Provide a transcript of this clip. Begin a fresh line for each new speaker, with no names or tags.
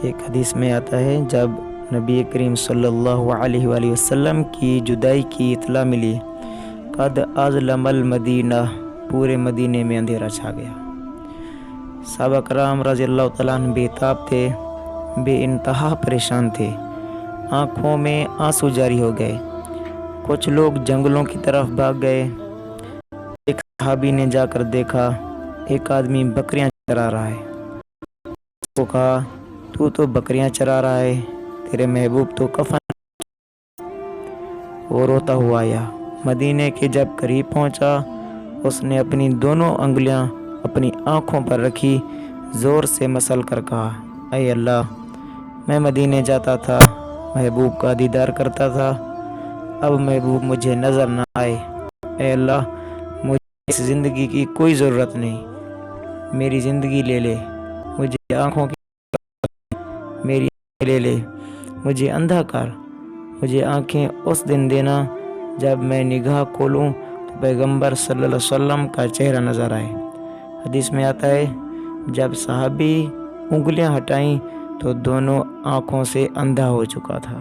एक हदीस में आता है, जब नबी करीम सल्लल्लाहु अलैहि वसल्लम की जुदाई की इतला मिली, कद अज़लमल मदीना, पूरे मदीने में अंधेरा छा गया। सहाबा कराम रज़ियल्लाहु तआला अन्हुम बेताब थे, बेइंतहा परेशान थे, आँखों में आंसू जारी हो गए। कुछ लोग जंगलों की तरफ भाग गए। एक सहाबी ने जाकर देखा, एक आदमी बकरियां चरा रहा है। उसको कहा, तू तो बकरियां चरा रहा है, तेरे महबूब तो कफन। वो रोता हुआ आया, मदीने के जब करीब पहुंचा, उसने अपनी दोनों अंगुलियां अपनी आंखों पर रखी, ज़ोर से मसल कर कहा, ऐ अल्लाह, मैं मदीने जाता था, महबूब का दीदार करता था, अब महबूब मुझे नज़र न आए। ऐ अल्लाह, मुझे इस ज़िंदगी की कोई ज़रूरत नहीं, मेरी ज़िंदगी ले ले, मुझे आँखों की मेरी ले ले, मुझे अंधा कर, मुझे आँखें उस दिन देना जब मैं निगाह खोलूं तो पैगंबर सल्लल्लाहु अलैहि वसल्लम का चेहरा नज़र आए। हदीस में आता है, जब सहाबी उंगलियां हटाईं तो दोनों आँखों से अंधा हो चुका था।